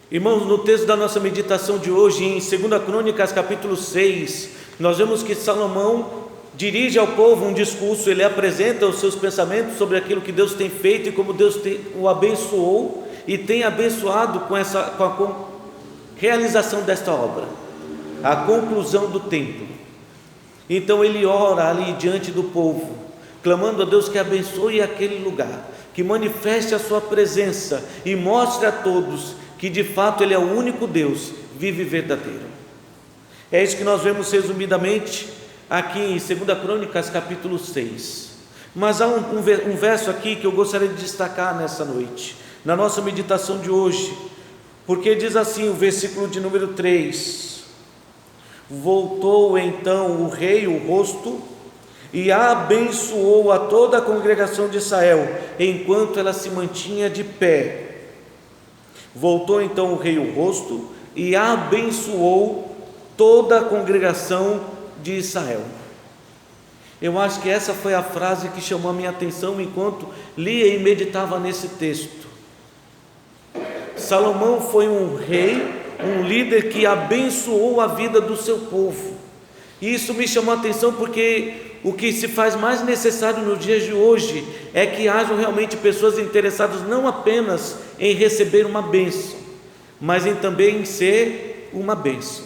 Irmãos, no texto da nossa meditação de hoje, em 2 Crônicas capítulo 6, nós vemos que Salomão dirige ao povo um discurso. Ele apresenta os seus pensamentos sobre aquilo que Deus tem feito e como Deus o abençoou e tem abençoado com a realização desta obra, a conclusão do templo. Então ele ora ali diante do povo, clamando a Deus que abençoe aquele lugar, que manifeste a sua presença e mostre a todos que de fato Ele é o único Deus vivo e verdadeiro. É isso que nós vemos resumidamente aqui em 2 Crônicas capítulo 6. Mas há um verso aqui que eu gostaria de destacar nessa noite, na nossa meditação de hoje, porque diz assim o versículo de número 3: voltou então o rei o rosto e abençoou a toda a congregação de Israel, enquanto ela se mantinha de pé. Voltou então o rei o rosto e abençoou toda a congregação de Israel. Eu acho que essa foi a frase que chamou a minha atenção enquanto lia e meditava nesse texto. Salomão foi um rei, um líder que abençoou a vida do seu povo. E isso me chamou a atenção porque o que se faz mais necessário nos dias de hoje é que hajam realmente pessoas interessadas não apenas em receber uma bênção, mas também em ser uma bênção.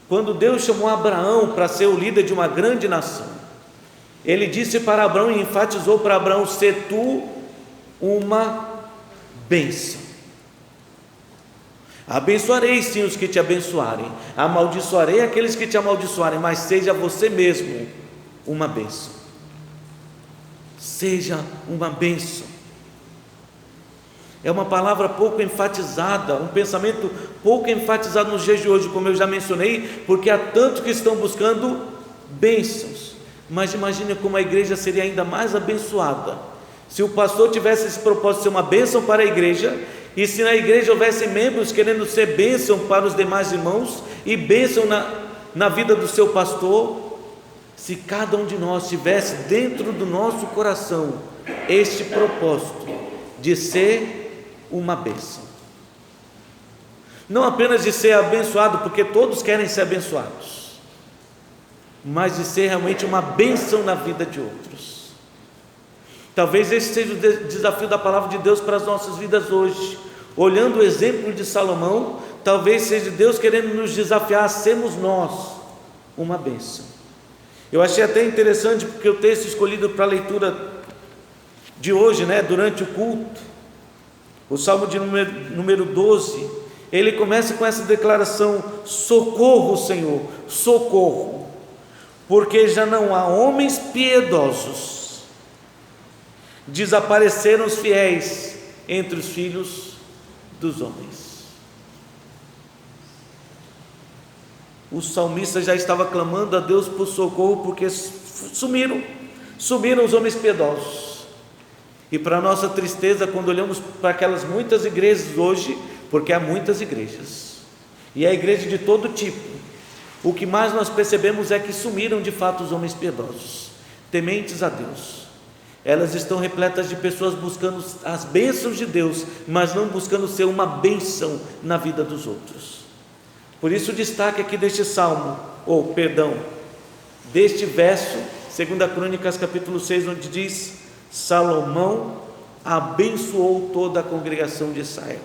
Quando Deus chamou Abraão para ser o líder de uma grande nação, Ele disse para Abraão e enfatizou para Abraão: ser tu uma bênção. Abençoarei sim os que te abençoarem, amaldiçoarei aqueles que te amaldiçoarem, mas seja você mesmo uma bênção. Seja uma bênção. É uma palavra pouco enfatizada, um pensamento pouco enfatizado nos dias de hoje, como eu já mencionei, porque há tantos que estão buscando bênçãos. Mas imagine como a igreja seria ainda mais abençoada se o pastor tivesse esse propósito de ser uma bênção para a igreja, e se na igreja houvesse membros querendo ser bênção para os demais irmãos e bênção na vida do seu pastor. Se cada um de nós tivesse dentro do nosso coração este propósito de ser uma bênção, não apenas de ser abençoado, porque todos querem ser abençoados, mas de ser realmente uma bênção na vida de outros. Talvez esse seja o desafio da palavra de Deus para as nossas vidas hoje. Olhando o exemplo de Salomão, talvez seja Deus querendo nos desafiar a sermos nós uma bênção. Eu achei até interessante porque o texto escolhido para a leitura de hoje, durante o culto, o Salmo de número 12, ele começa com essa declaração: socorro, Senhor, socorro, porque já não há homens piedosos, desapareceram os fiéis entre os filhos dos homens. O salmista já estava clamando a Deus por socorro, porque sumiram os homens piedosos. E para nossa tristeza, quando olhamos para aquelas muitas igrejas hoje, porque há muitas igrejas, e há igreja de todo tipo, o que mais nós percebemos é que sumiram de fato os homens piedosos, tementes a Deus. Elas estão repletas de pessoas buscando as bênçãos de Deus, mas não buscando ser uma bênção na vida dos outros. Por isso o destaque aqui deste salmo, deste verso, 2 Crônicas capítulo 6, onde diz: Salomão abençoou toda a congregação de Israel.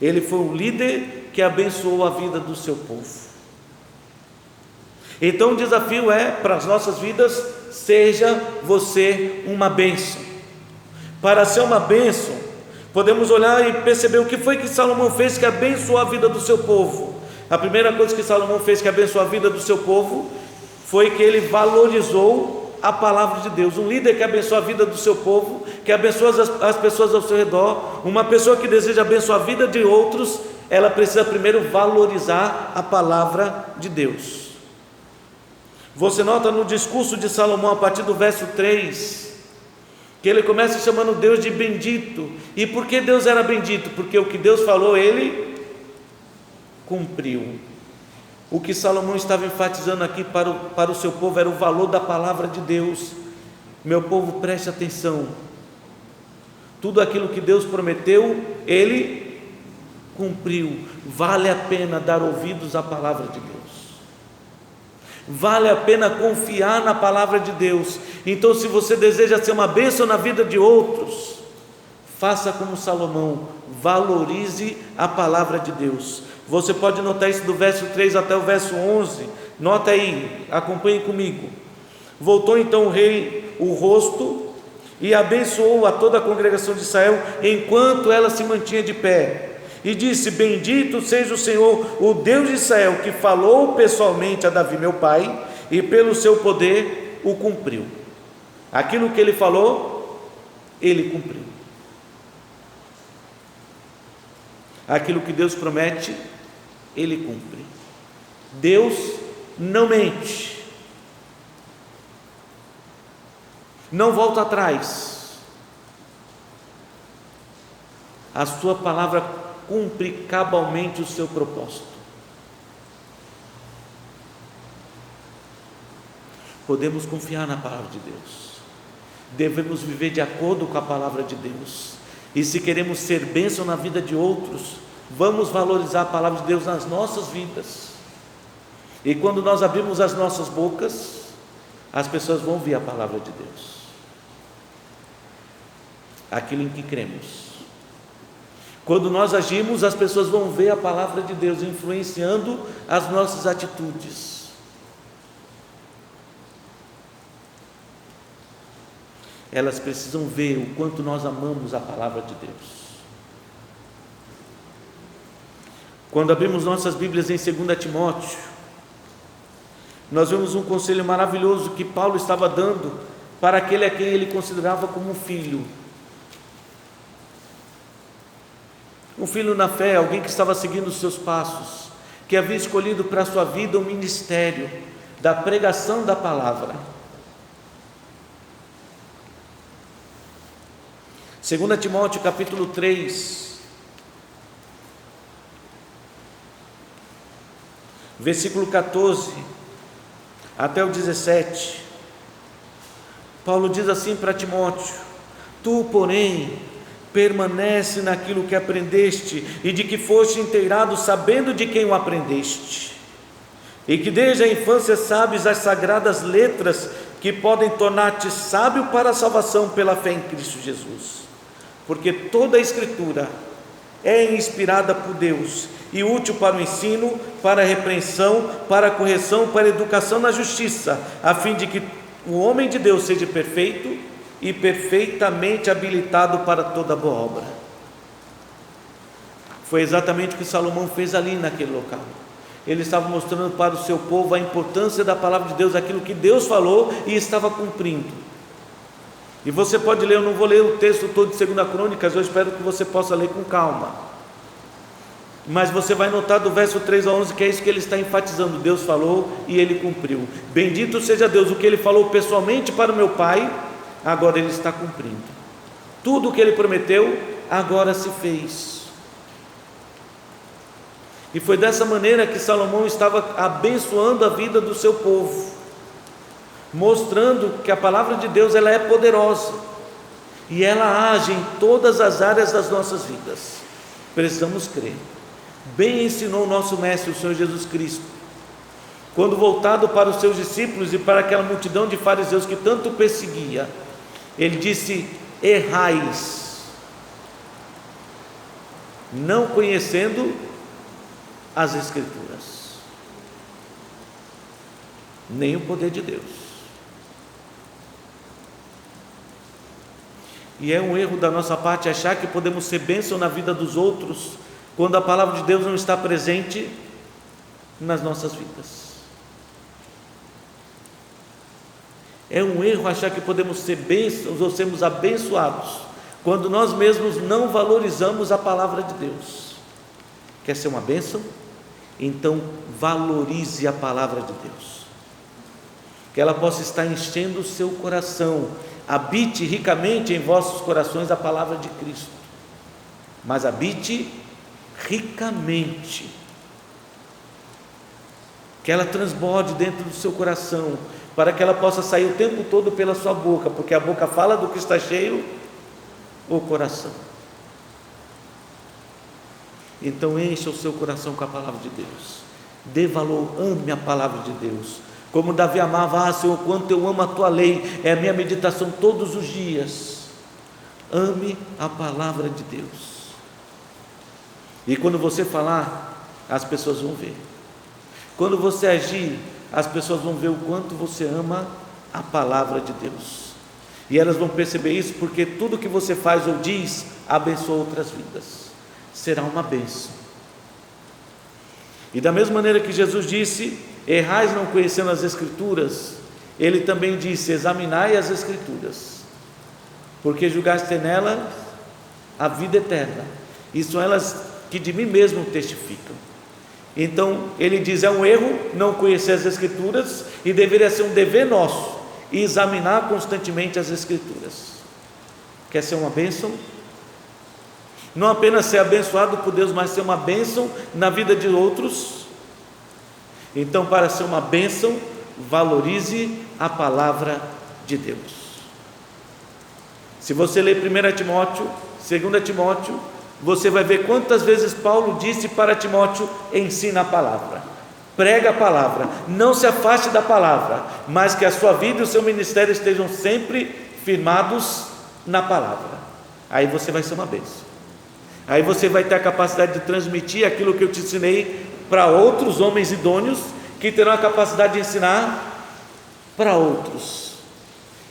Ele foi um líder que abençoou a vida do seu povo. Então o desafio é, para as nossas vidas: seja você uma bênção. Para ser uma bênção, podemos olhar e perceber o que foi que Salomão fez que abençoou a vida do seu povo. A primeira coisa que Salomão fez que abençoou a vida do seu povo foi que ele valorizou a palavra de Deus. Um líder que abençoa a vida do seu povo, que abençoa as pessoas ao seu redor, uma pessoa que deseja abençoar a vida de outros, ela precisa primeiro valorizar a palavra de Deus. Você nota no discurso de Salomão, a partir do verso 3, que ele começa chamando Deus de bendito. E por que Deus era bendito? Porque o que Deus falou, ele cumpriu. O que Salomão estava enfatizando aqui para o seu povo era o valor da palavra de Deus. Meu povo, preste atenção: tudo aquilo que Deus prometeu, Ele cumpriu. Vale a pena dar ouvidos à palavra de Deus. Vale a pena confiar na palavra de Deus. Então, se você deseja ser uma bênção na vida de outros, faça como Salomão, valorize a palavra de Deus. Você pode notar isso do verso 3 até o verso 11. Nota aí, acompanhe comigo. Voltou então o rei o rosto e abençoou a toda a congregação de Israel, enquanto ela se mantinha de pé. E disse: bendito seja o Senhor, o Deus de Israel, que falou pessoalmente a Davi meu pai, e pelo seu poder o cumpriu. Aquilo que ele falou, ele cumpriu. Aquilo que Deus promete, ele cumpre. Deus não mente, não volta atrás. A sua palavra cumpre cabalmente o seu propósito. Podemos confiar na palavra de Deus. Devemos viver de acordo com a palavra de Deus. E se queremos ser bênção na vida de outros, vamos valorizar a palavra de Deus nas nossas vidas. E quando nós abrimos as nossas bocas, as pessoas vão ouvir a palavra de Deus, aquilo em que cremos. Quando nós agimos, as pessoas vão ver a palavra de Deus influenciando as nossas atitudes. Elas precisam ver o quanto nós amamos a palavra de Deus. Quando abrimos nossas Bíblias em 2 Timóteo, nós vemos um conselho maravilhoso que Paulo estava dando para aquele a quem ele considerava como um filho. Um filho na fé, alguém que estava seguindo os seus passos, que havia escolhido para a sua vida o ministério da pregação da palavra. 2 Timóteo capítulo 3, versículo 14 até o 17, Paulo diz assim para Timóteo: tu, porém, permanece naquilo que aprendeste e de que foste inteirado, sabendo de quem o aprendeste, e que desde a infância sabes as sagradas letras que podem tornar-te sábio para a salvação pela fé em Cristo Jesus. Porque toda a Escritura é inspirada por Deus e útil para o ensino, para a repreensão, para a correção, para a educação na justiça, a fim de que o homem de Deus seja perfeito e perfeitamente habilitado para toda boa obra. Foi exatamente o que Salomão fez ali naquele local. Ele estava mostrando para o seu povo a importância da palavra de Deus, aquilo que Deus falou e estava cumprindo. E você pode ler, eu não vou ler o texto todo de 2 Crônicas, eu espero que você possa ler com calma. Mas você vai notar do verso 3 a 11 que é isso que ele está enfatizando: Deus falou e ele cumpriu. Bendito seja Deus, o que ele falou pessoalmente para o meu pai, agora ele está cumprindo. Tudo o que ele prometeu, agora se fez. E foi dessa maneira que Salomão estava abençoando a vida do seu povo, mostrando que a palavra de Deus ela é poderosa e ela age em todas as áreas das nossas vidas. Precisamos crer. Bem ensinou o nosso mestre, o Senhor Jesus Cristo, quando voltado para os seus discípulos e para aquela multidão de fariseus que tanto perseguia, ele disse: errais, não conhecendo as Escrituras, nem o poder de Deus. E é um erro da nossa parte achar que podemos ser bênção na vida dos outros quando a palavra de Deus não está presente nas nossas vidas. É um erro achar que podemos ser bênçãos ou sermos abençoados quando nós mesmos não valorizamos a palavra de Deus. Quer ser uma bênção? Então valorize a palavra de Deus, que ela possa estar enchendo o seu coração. Habite ricamente em vossos corações a palavra de Cristo, mas habite ricamente, que ela transborde dentro do seu coração, para que ela possa sair o tempo todo pela sua boca, porque a boca fala do que está cheio o coração. Então encha o seu coração com a palavra de Deus, dê valor, ame a palavra de Deus, como Davi amava: Senhor, quanto eu amo a tua lei, é a minha meditação todos os dias. Ame a palavra de Deus, e quando você falar, as pessoas vão ver. Quando você agir, as pessoas vão ver o quanto você ama a palavra de Deus, e elas vão perceber isso, porque tudo que você faz ou diz abençoa outras vidas, será uma bênção. E da mesma maneira que Jesus disse: errais não conhecendo as Escrituras, Ele também disse: examinai as Escrituras, porque julgaste nelas a vida eterna, e são elas que de mim mesmo testificam. Então Ele diz: é um erro não conhecer as Escrituras, e deveria ser um dever nosso examinar constantemente as Escrituras. Quer ser uma bênção? Não apenas ser abençoado por Deus, mas ser uma bênção na vida de outros. Então, para ser uma bênção, valorize a palavra de Deus. Se você ler 1 Timóteo, 2 Timóteo, você vai ver quantas vezes Paulo disse para Timóteo: ensina a palavra, prega a palavra, não se afaste da palavra, mas que a sua vida e o seu ministério estejam sempre firmados na palavra. Aí você vai ser uma bênção. Aí você vai ter a capacidade de transmitir aquilo que eu te ensinei para outros homens idôneos, que terão a capacidade de ensinar para outros.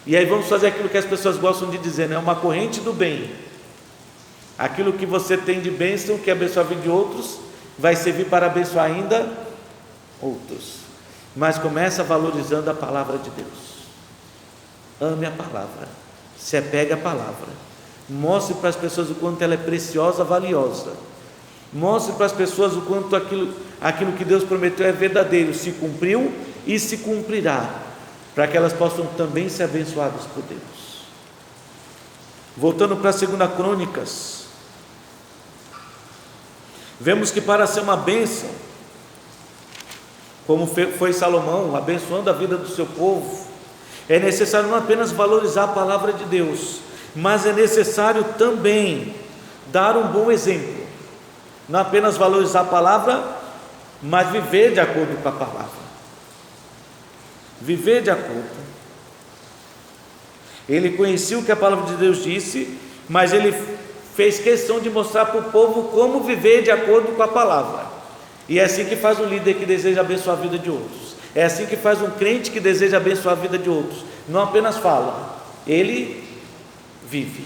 E aí vamos fazer aquilo que as pessoas gostam de dizer, né? Uma corrente do bem. Aquilo que você tem de bênção, que abençoa a vida de outros, vai servir para abençoar ainda outros. Mas começa valorizando a palavra de Deus. Ame a palavra, se apegue à palavra. Mostre para as pessoas o quanto ela é preciosa, valiosa. Mostre para as pessoas o quanto aquilo que Deus prometeu é verdadeiro, se cumpriu e se cumprirá, para que elas possam também ser abençoadas por Deus. Voltando para 2 Crônicas, vemos que para ser uma bênção, como foi Salomão, abençoando a vida do seu povo, é necessário não apenas valorizar a palavra de Deus, mas é necessário também dar um bom exemplo. Não apenas valorizar a palavra, mas viver de acordo com a palavra. Viver de acordo. Ele conhecia o que a palavra de Deus disse, mas ele fez questão de mostrar para o povo como viver de acordo com a palavra. E é assim que faz um líder que deseja abençoar a vida de outros. É assim que faz um crente que deseja abençoar a vida de outros. Não apenas fala, ele vive.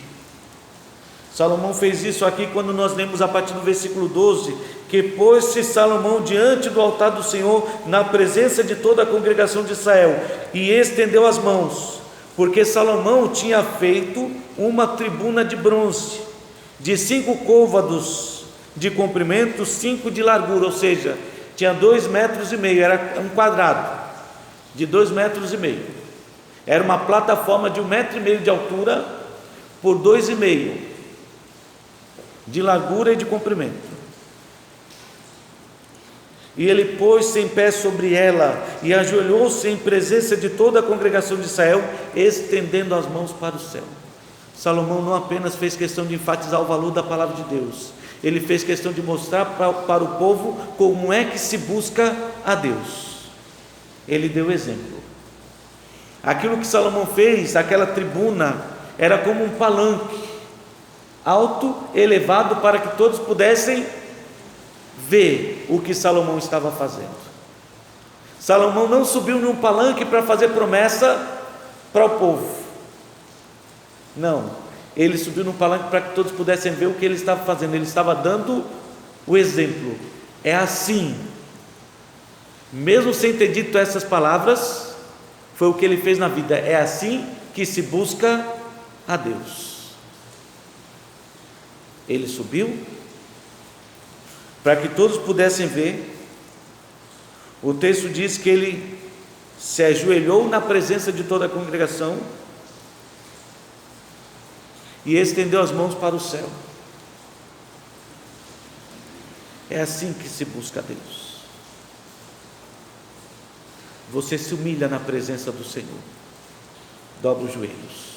Salomão fez isso aqui quando nós lemos a partir do versículo 12, que pôs-se Salomão diante do altar do Senhor, na presença de toda a congregação de Israel, e estendeu as mãos, porque Salomão tinha feito uma tribuna de bronze, de 5 côvados de comprimento, 5 de largura, ou seja, tinha 2,5 metros, era um quadrado de 2,5 metros, era uma plataforma de 1,5 metro de altura, por 2,5 de largura e de comprimento. E ele pôs-se em pé sobre ela e ajoelhou-se em presença de toda a congregação de Israel, estendendo as mãos para o céu. Salomão não apenas fez questão de enfatizar o valor da palavra de Deus, ele fez questão de mostrar para o povo como é que se busca a Deus. Ele deu exemplo. Aquilo que Salomão fez, aquela tribuna, era como um palanque alto, elevado, para que todos pudessem ver o que Salomão estava fazendo. Salomão não subiu num palanque para fazer promessa para o povo, não, ele subiu num palanque para que todos pudessem ver o que ele estava fazendo. Ele estava dando o exemplo. É assim, mesmo sem ter dito essas palavras, foi o que ele fez na vida. É assim que se busca a Deus. Ele subiu para que todos pudessem ver. O texto diz que ele se ajoelhou na presença de toda a congregação e estendeu as mãos para o céu. É assim que se busca a Deus. Você se humilha na presença do Senhor, dobra os joelhos.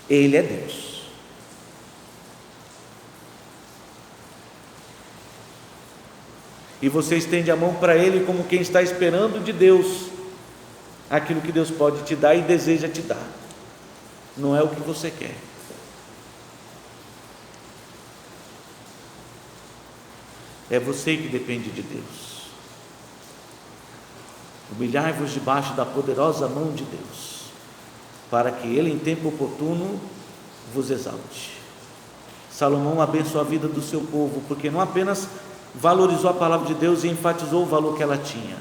Ele é Deus. e você estende a mão para ele como quem está esperando de Deus aquilo que Deus pode te dar e deseja te dar, não é o que você quer. É você que depende de Deus. Humilhai-vos debaixo da poderosa mão de Deus, para que Ele em tempo oportuno vos exalte. Salomão abençoou a vida do seu povo, porque não apenas valorizou a palavra de Deus e enfatizou o valor que ela tinha.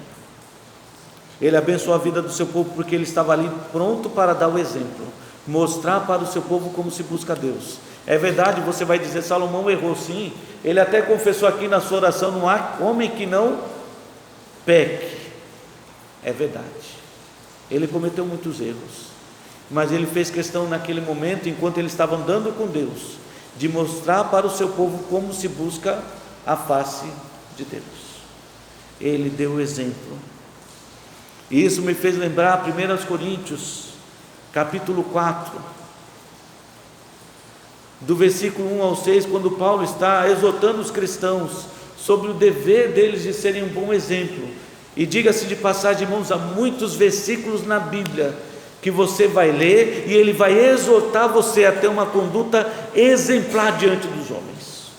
Ele abençoou a vida do seu povo porque ele estava ali pronto para dar o exemplo, mostrar para o seu povo como se busca a Deus. É verdade, você vai dizer, Salomão errou sim, ele até confessou aqui na sua oração, não há homem que não peque. É verdade, ele cometeu muitos erros, mas ele fez questão naquele momento, enquanto ele estava andando com Deus, de mostrar para o seu povo como se busca a face de Deus. Ele deu o exemplo, e isso me fez lembrar 1 Coríntios capítulo 4, do versículo 1 ao 6, quando Paulo está exortando os cristãos sobre o dever deles de serem um bom exemplo. E diga-se de passagem, irmãos, há muitos versículos na Bíblia que você vai ler e ele vai exortar você a ter uma conduta exemplar diante dos homens.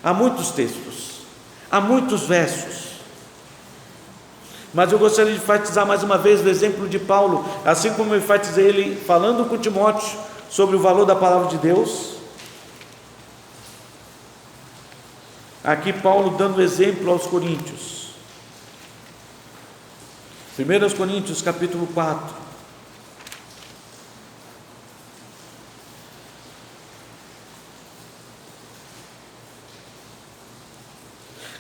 Há muitos textos, há muitos versos, mas eu gostaria de enfatizar mais uma vez o exemplo de Paulo, assim como eu enfatizei ele falando com Timóteo sobre o valor da palavra de Deus. Aqui Paulo dando exemplo aos coríntios. 1 Coríntios capítulo 4.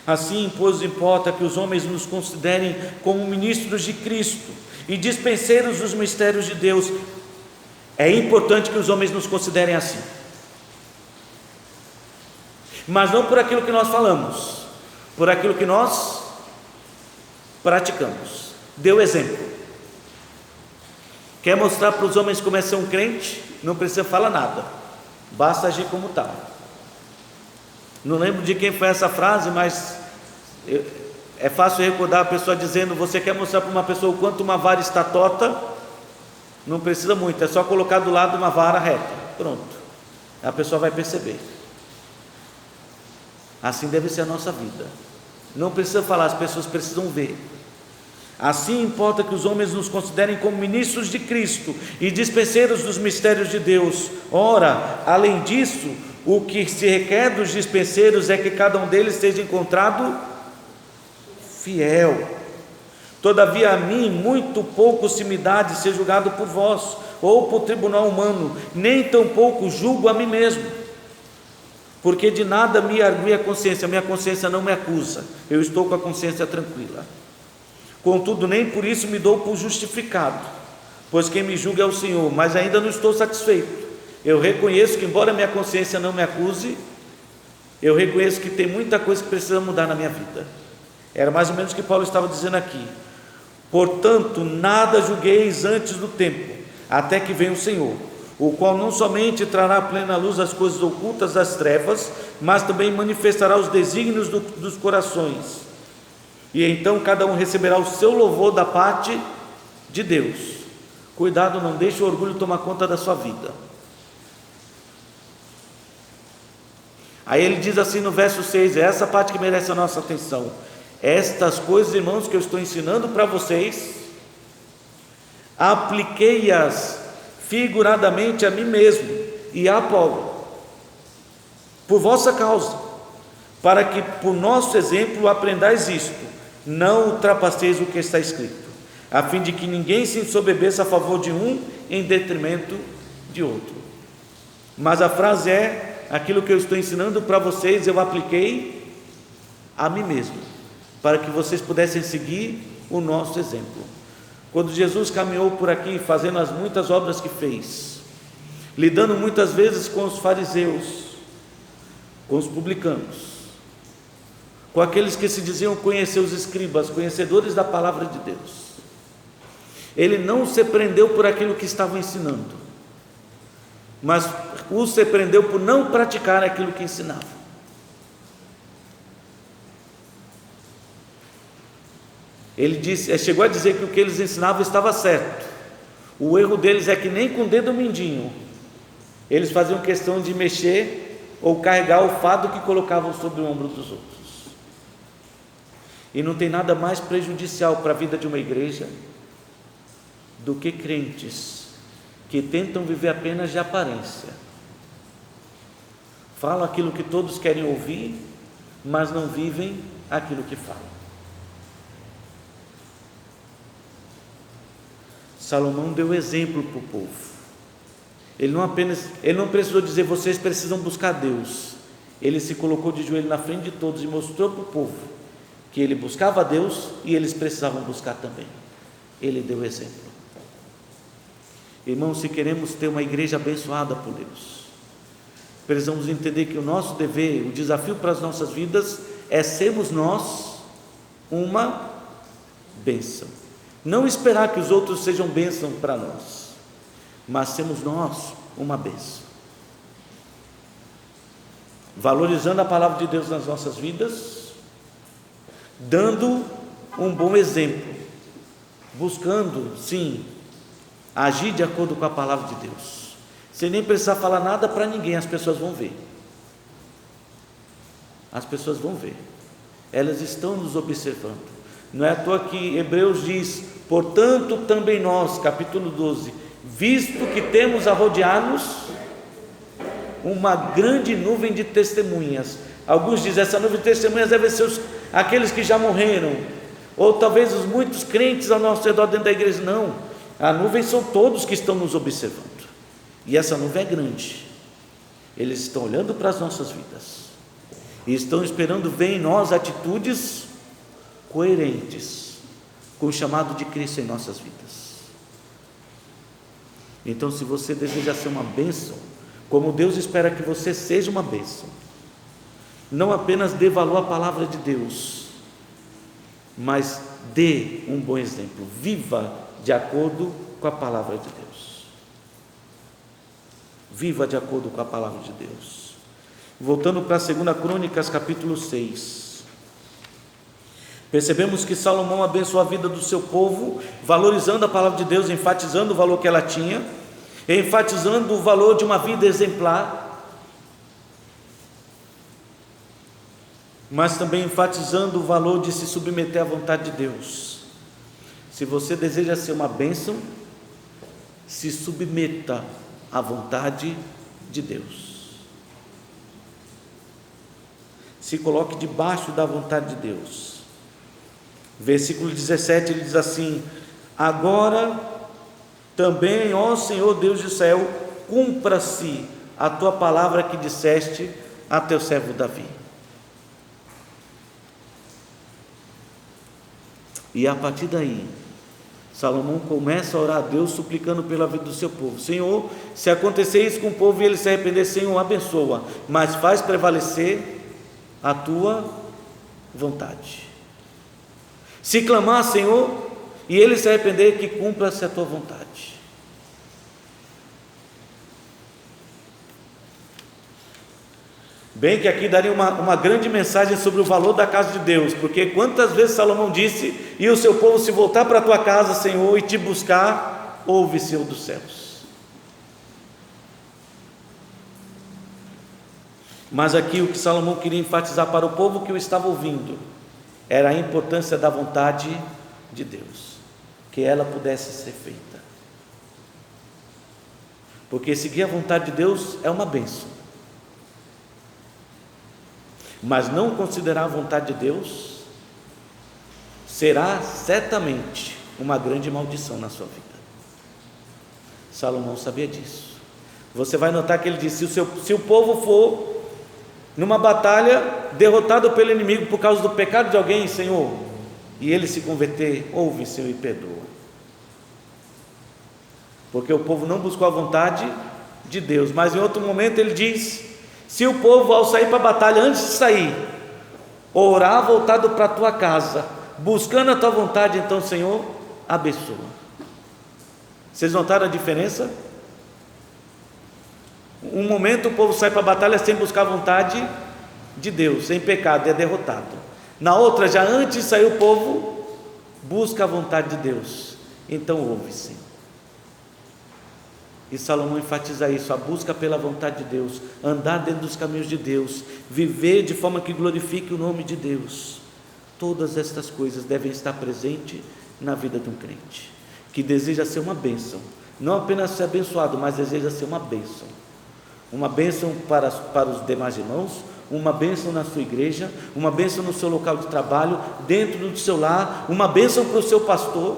Assim, pois, importa que os homens nos considerem como ministros de Cristo e dispenseiros dos mistérios de Deus. É importante que os homens nos considerem assim, mas não por aquilo que nós falamos, por aquilo que nós praticamos. Deu exemplo. Quer mostrar para os homens como é ser um crente? Não precisa falar nada, basta agir como tal. Não lembro de quem foi essa frase, mas é fácil recordar a pessoa dizendo: você quer mostrar para uma pessoa o quanto uma vara está torta? Não precisa muito, é só colocar do lado uma vara reta, pronto, a pessoa vai perceber. Assim deve ser a nossa vida, não precisa falar, as pessoas precisam ver. Assim importa que os homens nos considerem como ministros de Cristo e dispenseiros dos mistérios de Deus. Ora, além disso, o que se requer dos dispenseiros é que cada um deles seja encontrado fiel. Todavia a mim muito pouco se me dá de ser julgado por vós, ou por tribunal humano, nem tampouco julgo a mim mesmo, porque de nada me argui a consciência, minha consciência não me acusa, eu estou com a consciência tranquila. Contudo, nem por isso me dou por justificado, pois quem me julga é o Senhor, mas ainda não estou satisfeito. Eu reconheço que, embora minha consciência não me acuse, eu reconheço que tem muita coisa que precisa mudar na minha vida. Era mais ou menos o que Paulo estava dizendo aqui. Portanto, nada julgueis antes do tempo, até que venha o Senhor, o qual não somente trará à plena luz as coisas ocultas das trevas, mas também manifestará os desígnios dos corações. E então cada um receberá o seu louvor da parte de Deus. Cuidado, não deixe o orgulho tomar conta da sua vida. Aí ele diz assim no verso 6, é essa parte que merece a nossa atenção: estas coisas, irmãos, que eu estou ensinando para vocês, apliquei-as figuradamente a mim mesmo e a Paulo, por vossa causa, para que por nosso exemplo aprendais isto: não ultrapasseis o que está escrito, a fim de que ninguém se ensoberbeça a favor de um em detrimento de outro. Mas a frase é: aquilo que eu estou ensinando para vocês eu apliquei a mim mesmo, para que vocês pudessem seguir o nosso exemplo. Quando Jesus caminhou por aqui, fazendo as muitas obras que fez, lidando muitas vezes com os fariseus, com os publicanos, com aqueles que se diziam conhecer, os escribas, conhecedores da palavra de Deus, ele não se prendeu por aquilo que estava ensinando, mas os se prendeu por não praticar aquilo que ensinava. Chegou a dizer que o que eles ensinavam estava certo. O erro deles é que nem com o dedo mindinho eles faziam questão de mexer ou carregar o fardo que colocavam sobre o ombro dos outros. E não tem nada mais prejudicial para a vida de uma igreja do que crentes que tentam viver apenas de aparência. Falam aquilo que todos querem ouvir, mas não vivem aquilo que falam. Salomão deu exemplo para o povo. Ele não precisou dizer: vocês precisam buscar Deus. Ele se colocou de joelho na frente de todos e mostrou para o povo que ele buscava a Deus e eles precisavam buscar também. Ele deu exemplo. Irmãos, se queremos ter uma igreja abençoada por Deus, precisamos entender que o nosso dever, o desafio para as nossas vidas é sermos nós uma bênção. Não esperar que os outros sejam bênção para nós, mas sermos nós uma bênção. Valorizando a palavra de Deus nas nossas vidas, dando um bom exemplo, buscando, sim, agir de acordo com a palavra de Deus, sem nem precisar falar nada para ninguém. As pessoas vão ver. As pessoas vão ver. Elas estão nos observando. Não é à toa que Hebreus diz: portanto também nós, capítulo 12, visto que temos a rodear-nos uma grande nuvem de testemunhas. Alguns dizem: essa nuvem de testemunhas deve ser aqueles que já morreram, ou talvez os muitos crentes ao nosso redor dentro da igreja. Não, a nuvem são todos que estão nos observando, e essa nuvem é grande. Eles estão olhando para as nossas vidas e estão esperando ver em nós atitudes coerentes com o chamado de Cristo em nossas vidas. Então, se você deseja ser uma bênção, como Deus espera que você seja uma bênção, não apenas dê valor à palavra de Deus, mas dê um bom exemplo, viva de acordo com a palavra de Deus. Viva de acordo com a palavra de Deus. Voltando para 2 Crônicas, capítulo 6. Percebemos que Salomão abençoou a vida do seu povo, valorizando a palavra de Deus, enfatizando o valor que ela tinha, enfatizando o valor de uma vida exemplar, mas também enfatizando o valor de se submeter à vontade de Deus. Se você deseja ser uma bênção, se submeta à vontade de Deus. Se coloque debaixo da vontade de Deus. Versículo 17, ele diz assim: agora também, ó Senhor Deus de Israel, cumpra-se a tua palavra que disseste a teu servo Davi. E a partir daí, Salomão começa a orar a Deus, suplicando pela vida do seu povo. Senhor, se acontecer isso com o povo e ele se arrepender, Senhor, abençoa, mas faz prevalecer a tua vontade. Se clamar, Senhor, e ele se arrepender, que cumpra-se a tua vontade. Bem que aqui daria uma grande mensagem sobre o valor da casa de Deus, porque quantas vezes Salomão disse: e o seu povo se voltar para a tua casa, Senhor, e te buscar, ouve, Senhor dos céus. Mas aqui o que Salomão queria enfatizar para o povo que o estava ouvindo era a importância da vontade de Deus, que ela pudesse ser feita, porque seguir a vontade de Deus é uma bênção, mas não considerar a vontade de Deus será certamente uma grande maldição na sua vida. Salomão sabia disso. Você vai notar que ele disse: se o povo for numa batalha derrotado pelo inimigo por causa do pecado de alguém, Senhor, e ele se converter, ouve, Senhor, e perdoa. Porque o povo não buscou a vontade de Deus. Mas em outro momento ele diz: se o povo, ao sair para a batalha, antes de sair, orar voltado para a tua casa, buscando a tua vontade, então, Senhor, abençoa. Vocês notaram a diferença? Um momento o povo sai para a batalha sem buscar a vontade de Deus, sem pecado, é derrotado. Na outra, já antes de sair, o povo busca a vontade de Deus, então ouve-se. E Salomão enfatiza isso, a busca pela vontade de Deus, andar dentro dos caminhos de Deus, viver de forma que glorifique o nome de Deus. Todas estas coisas devem estar presentes na vida de um crente, que deseja ser uma bênção, não apenas ser abençoado, mas deseja ser uma bênção para os demais irmãos, uma bênção na sua igreja, uma bênção no seu local de trabalho, dentro do seu lar, uma bênção para o seu pastor.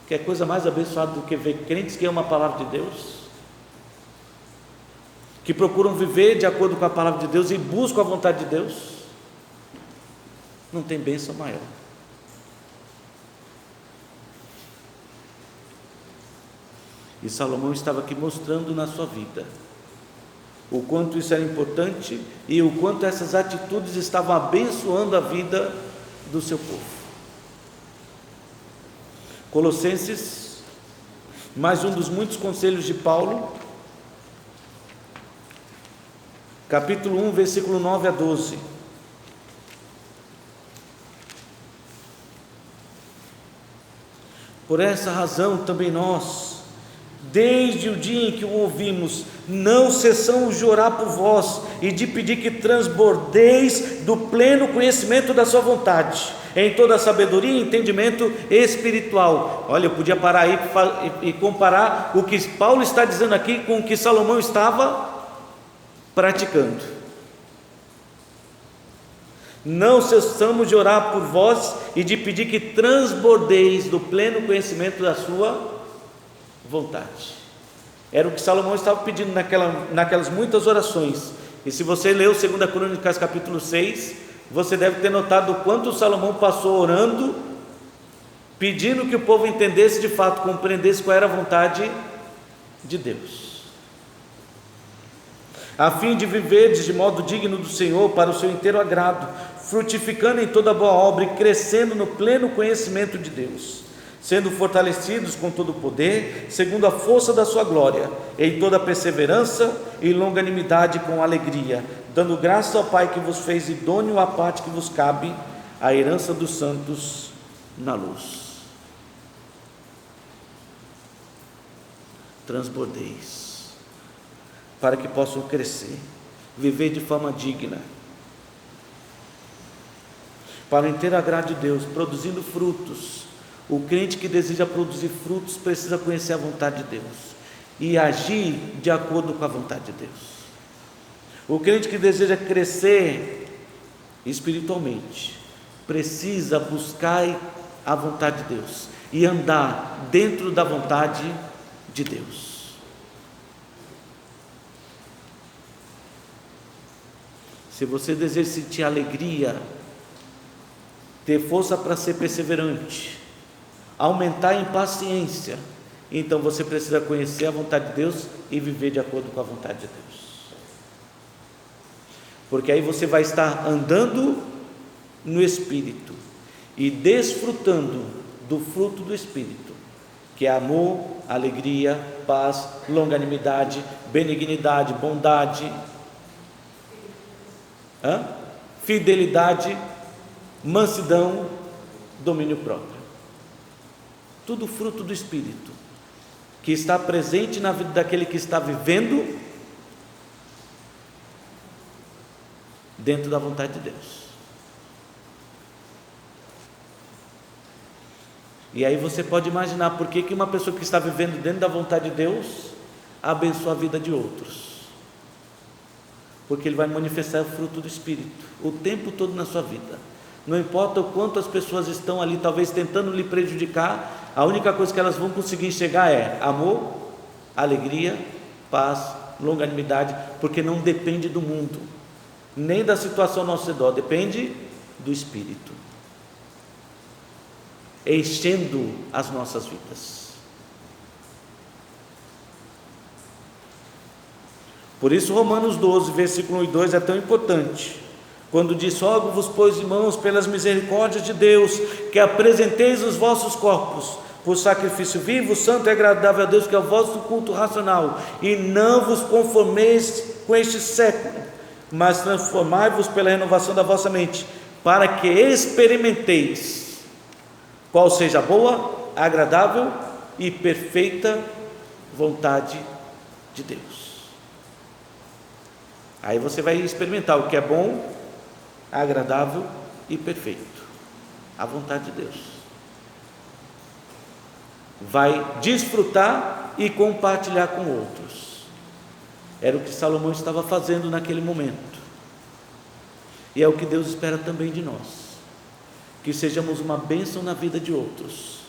Que é coisa mais abençoada do que ver crentes que amam a palavra de Deus, que procuram viver de acordo com a palavra de Deus e buscam a vontade de Deus. Não tem bênção maior. E Salomão estava aqui mostrando na sua vida o quanto isso era importante e o quanto essas atitudes estavam abençoando a vida do seu povo. Colossenses, mais um dos muitos conselhos de Paulo, capítulo 1, versículo 9 a 12. Por essa razão também nós, desde o dia em que o ouvimos, não cessamos de orar por vós e de pedir que transbordeis do pleno conhecimento da sua vontade, em toda a sabedoria e entendimento espiritual. Olha, eu podia parar aí e comparar o que Paulo está dizendo aqui com o que Salomão estava praticando. Não cessamos de orar por vós e de pedir que transbordeis do pleno conhecimento da sua vontade. Era o que Salomão estava pedindo naquelas muitas orações. E se você leu 2 Crônicas capítulo 6, você deve ter notado o quanto Salomão passou orando, pedindo que o povo entendesse de fato, compreendesse qual era a vontade de Deus, a fim de viverdes de modo digno do Senhor, para o seu inteiro agrado, frutificando em toda boa obra e crescendo no pleno conhecimento de Deus, sendo fortalecidos com todo o poder, segundo a força da sua glória, em toda perseverança e longanimidade com alegria, dando graças ao Pai que vos fez idôneo à parte que vos cabe, a herança dos santos na luz. Transbordeis, para que possam crescer, viver de forma digna, para o inteiro agrado de Deus, produzindo frutos. O crente que deseja produzir frutos precisa conhecer a vontade de Deus e agir de acordo com a vontade de Deus. O crente que deseja crescer espiritualmente precisa buscar a vontade de Deus e andar dentro da vontade de Deus. Se você deseja sentir alegria, ter força para ser perseverante, aumentar em paciência, então você precisa conhecer a vontade de Deus e viver de acordo com a vontade de Deus, porque aí você vai estar andando no Espírito e desfrutando do fruto do Espírito, que é amor, alegria, paz, longanimidade, benignidade, bondade, fidelidade, mansidão, domínio próprio. Tudo fruto do Espírito, que está presente na vida daquele que está vivendo dentro da vontade de Deus. E aí você pode imaginar por que uma pessoa que está vivendo dentro da vontade de Deus abençoa a vida de outros, porque ele vai manifestar o fruto do Espírito o tempo todo na sua vida. Não importa o quanto as pessoas estão ali talvez tentando lhe prejudicar, a única coisa que elas vão conseguir enxergar é amor, alegria, paz, longanimidade, porque não depende do mundo, nem da situação ao nosso redor, depende do Espírito enchendo as nossas vidas. Por isso Romanos 12, versículo 1 e 2 é tão importante, quando diz: rogo-vos, pois, irmãos, pelas misericórdias de Deus, que apresenteis os vossos corpos por sacrifício vivo, santo e agradável a Deus, que é o vosso culto racional, e não vos conformeis com este século, mas transformai-vos pela renovação da vossa mente, para que experimenteis qual seja a boa, agradável e perfeita vontade de Deus. Aí você vai experimentar o que é bom, agradável e perfeito, a vontade de Deus. Vai desfrutar e compartilhar com outros. Era o que Salomão estava fazendo naquele momento. E é o que Deus espera também de nós, que sejamos uma bênção na vida de outros,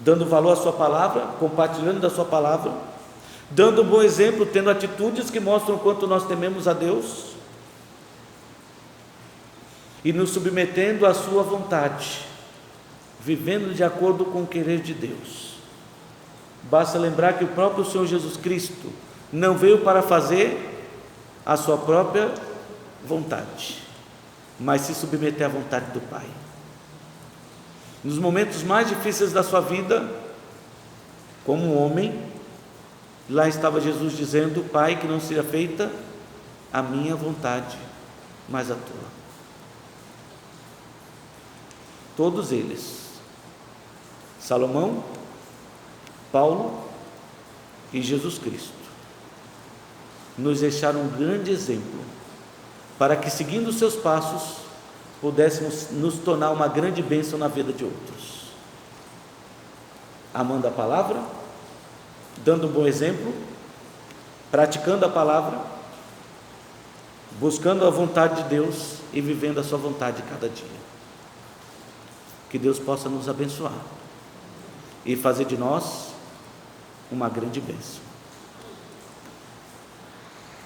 dando valor à sua palavra, compartilhando da sua palavra, dando um bom exemplo, tendo atitudes que mostram o quanto nós tememos a Deus e nos submetendo à sua vontade, vivendo de acordo com o querer de Deus. Basta lembrar que o próprio Senhor Jesus Cristo não veio para fazer a sua própria vontade, mas se submeter à vontade do Pai. Nos momentos mais difíceis da sua vida, como um homem, lá estava Jesus dizendo: Pai, que não seja feita a minha vontade, mas a tua. Todos eles, Salomão, Paulo e Jesus Cristo, nos deixaram um grande exemplo, para que, seguindo os seus passos, pudéssemos nos tornar uma grande bênção na vida de outros, amando a palavra, dando um bom exemplo, praticando a palavra, buscando a vontade de Deus e vivendo a sua vontade cada dia. Que Deus possa nos abençoar e fazer de nós uma grande bênção.